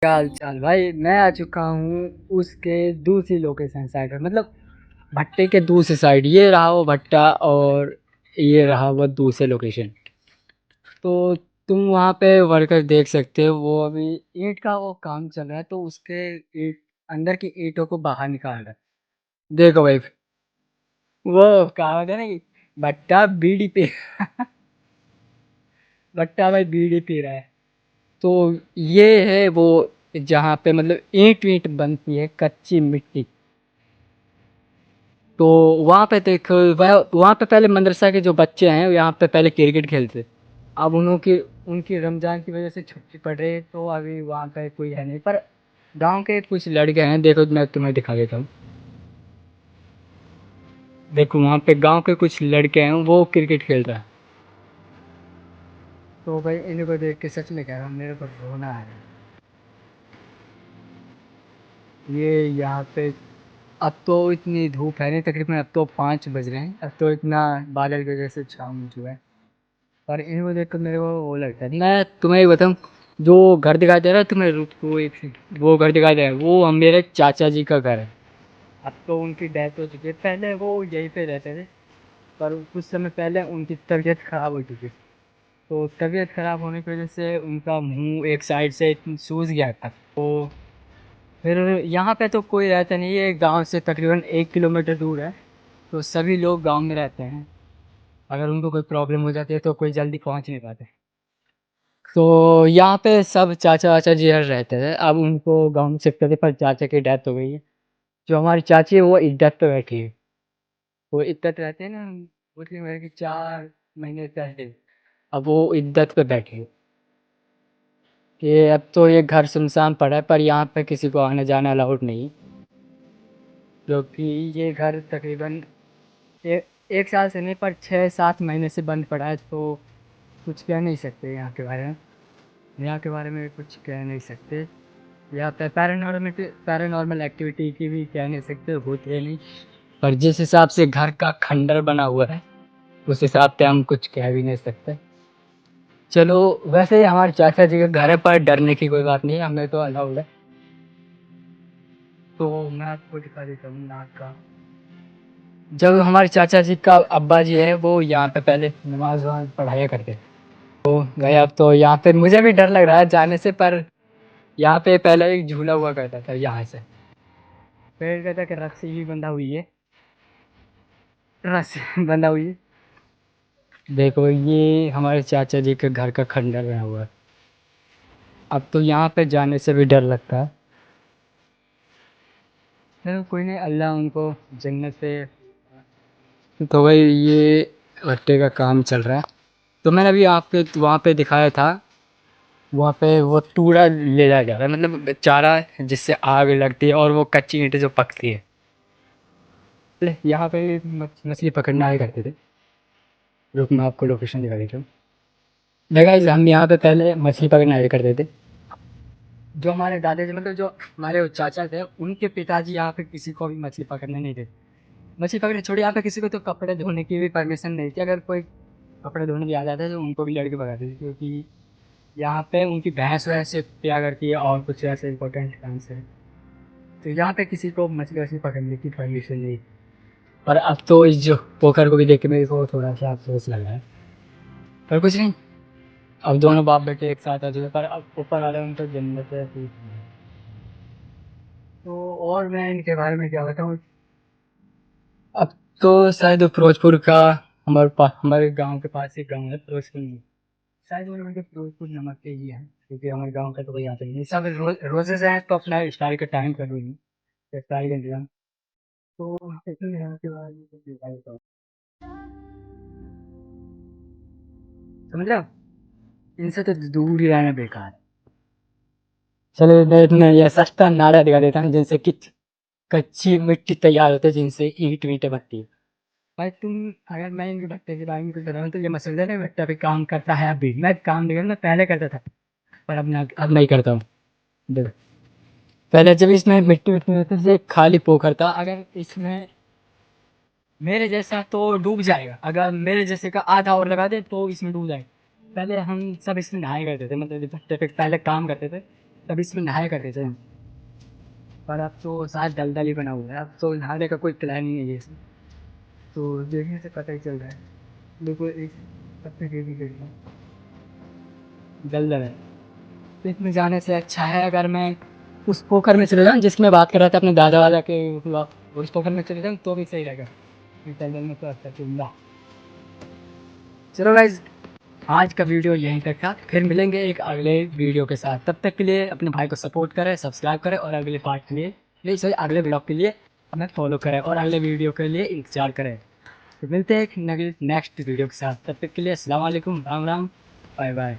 क्या हाल चाल भाई। मैं आ चुका हूँ उसके दूसरी लोकेशन साइड पर, मतलब भट्टे के दूसरी साइड। ये रहा वो भट्टा और ये रहा वो दूसरे लोकेशन। तो तुम वहाँ पे वर्कर देख सकते हो, वो अभी ईंट का वो काम चल रहा है, तो उसके ईंट अंदर की ईंटों को बाहर निकाल रहा है। देखो भाई, वो कहावत है ना कि भट्टा बीड़ी पी भट्टा भाई बीड़ी पी रहा है। तो ये है वो, जहाँ पे मतलब ईंट वींट बनती है, कच्ची मिट्टी। तो वहाँ पे देखो, वहाँ पे पहले मदरसा के जो बच्चे हैं यहाँ पे पहले क्रिकेट खेलते। अब उनकी उनकी रमजान की वजह से छुट्टी पड़ रही है, तो अभी वहाँ पे कोई है नहीं। पर गांव के कुछ लड़के हैं, देखो मैं तुम्हें दिखा देता हूँ। देखो वहाँ पे गांव के कुछ लड़के हैं, वो क्रिकेट खेल रहे हैं। तो भाई इनको देख के सच में कह रहा हूँ, मेरे को रोना आ रहा है। ये यहाँ पे अब तो इतनी धूप है नहीं, तकरीबन अब तो 5 बज रहे हैं, अब तो इतना बादल की वजह से छाँव जो है। पर इनको देख कर मेरे को वो लगता है। मैं तुम्हें एक बताऊँ, जो घर दिखाई दे रहा है तुम्हें, रुक वो एक सेकंड, वो घर दिखाई दे रहा है, वो हम मेरे चाचा जी का घर है। अब तो उनकी डेथ हो चुकी है, पहले वो यहीं पे रहते थे। पर कुछ समय पहले उनकी तबीयत खराब हो चुकी। तो तबीयत खराब होने की वजह से उनका मुंह एक साइड से सूज गया था। तो फिर यहाँ पे तो कोई रहता नहीं है, गांव से तकरीबन 1 किलोमीटर दूर है। तो सभी लोग गांव में रहते हैं। अगर उनको कोई प्रॉब्लम हो जाती है तो कोई जल्दी पहुंच नहीं पाते। तो यहाँ पे सब चाचा वाचा जी हर रहते थे, अब उनको गाँव में शिफ्ट कर दिया, पर चाचा की डेथ हो गई है। जो हमारी चाची है वो इद्दत पे बैठी है। वो इद्दत रहते हैं ना, मुस्लिम है कि 4 महीने पहले, अब वो इद्दत पे बैठी है। ये अब तो ये घर सुनसान पड़ा है, पर यहाँ पे किसी को आना जाना अलाउड नहीं। क्योंकि ये घर तकरीबन ए, 1 साल से नहीं, पर 6-7 महीने से बंद पड़ा है। तो कुछ कह नहीं सकते यहाँ के बारे में। यहाँ के बारे में कुछ कह नहीं सकते। यहाँ पे पैरानॉर्मल एक्टिविटी की भी कह नहीं सकते, होती है नहीं। पर जिस हिसाब से घर का खंडर बना हुआ है, उस हिसाब से हम कुछ कह भी नहीं सकते। चलो, वैसे हमारे चाचा जी के घर है, पर डरने की कोई बात नहीं है, हमें तो अलाउड है। तो मैं आपको दिखा देता हूँ नाक का। जब हमारे चाचा जी का अब्बा जी है, वो यहाँ पे पहले नमाज वमाज पढ़ाया करते थे। तो गए, अब तो यहाँ पे मुझे भी डर लग रहा है जाने से। पर यहाँ पे पहले एक झूला हुआ करता था यहाँ से, पेड़ कहता कि रस्सी भी बंधा हुई है, रस्सी बंधा हुई है। देखो ये हमारे चाचा जी के घर का खंडर बना हुआ है। अब तो यहाँ पे जाने से भी डर लगता है। चलो कोई नहीं, अल्लाह उनको जन्नत से। तो भाई ये भट्टे का काम चल रहा है। तो मैंने अभी आपके वहाँ पे दिखाया था, वहाँ पे वो टूरा ले जाया जा रहा है, मतलब चारा जिससे आग लगती है और वो कच्ची ईंटें जो पकती है। यहाँ पे मछली पकड़ना आया करते थे। रुक मैं आपको लोकेशन दिखा देता हूँ। देखा, हम यहाँ पे पहले मछली पकड़ने आया करते थे। जो हमारे दादाजी, मतलब जो हमारे चाचा थे, उनके पिताजी यहाँ पे किसी को भी मछली पकड़ने नहीं देते। मछली पकड़ने छोड़िए, यहाँ पे किसी को तो कपड़े धोने की भी परमिशन नहीं थी। अगर कोई कपड़े धोने भी आ जाता है तो उनको भी लड़के भगाते थे, क्योंकि यहाँ पे उनकी भैंस वैसे पिया करती है और कुछ ऐसे इंपॉर्टेंट काम से। तो यहाँ पे किसी को मछली वछली पकड़ने की परमिशन नहीं। पर अब तो इस जो पोखर को भी देख के मेरे को थोड़ा सा अफसोस लग रहा है। पर कुछ नहीं, अब दोनों बाप बेटे एक साथ आ चुके, पर अब ऊपर वाले उनको जन्नत है। तो और मैं इनके बारे में क्या बताऊँ। अब तो शायद फिरोजपुर का, हमारे गांव के पास एक गांव है फिरोजपुर में। शायद वो लोग के फिरोजपुर नमक के ही है, क्योंकि हमारे गांव का तो कोई आता ही नहीं। सब रोजेज हैं, तो अपना इफ्तारी का टाइम कर रही है, इफ्तारी का इंतजाम। तो इसी यहाँ के बारे में कुछ बताता हूँ। समझ रहे हो, इनसे तो दूर ही रहना बेकार है। चलो मैं इतना ये सस्ता नारा दिखा देता हूँ, जिनसे कि कच्ची मिट्टी तैयार होती है, जिनसे ईंट वीटें बनती है। भाई तुम, अगर मैं इनके भट्टे के बारे में कुछ बताऊँ तो ये मसला है, भट्टा पे काम करता है अभी। मैं काम नहीं करता, मैं पहले करता था, पर अब नहीं करता हूँ। देखो, पहले जब इसमें मिट्टी विट्टी होती थी, एक खाली पोखर था। अगर इसमें मेरे जैसा तो डूब जाएगा, अगर मेरे जैसे का आधा और लगा दे तो इसमें डूब जाएगा। पहले हम सब इसमें नहाया करते थे, मतलब भट्टे पे पहले काम करते थे। तब इसमें नहाया करते थे, पर अब तो शायद दलदल ही बना हुआ है, अब तो नहाने का कोई प्लान ही नहीं है इसमें। तो देखने से पता ही चल रहा है, बिल्कुल एक पत्ते की भी गई दलदल है। तो इसमें जाने से अच्छा है अगर मैं उस पोखर में चले जाऊँ जिसमें बात कर रहा था अपने दादा वादा के, उस पोखर में चले जाऊँ तो भी सही रहेगा। इस दलदल में तो अच्छा चूंगा। चलो गाइज, आज का वीडियो यहीं तक था, फिर मिलेंगे एक अगले वीडियो के साथ। तब तक के लिए अपने भाई को सपोर्ट करें, सब्सक्राइब करें और अगले पार्ट के लिए, नहीं सॉरी, अगले ब्लॉग के लिए हमें फॉलो करें और अगले वीडियो के लिए इंतजार करें। तो मिलते हैं एक नेक्स्ट वीडियो के साथ, तब तक के लिए अस्सलाम वालेकुम, राम राम, बाय बाय।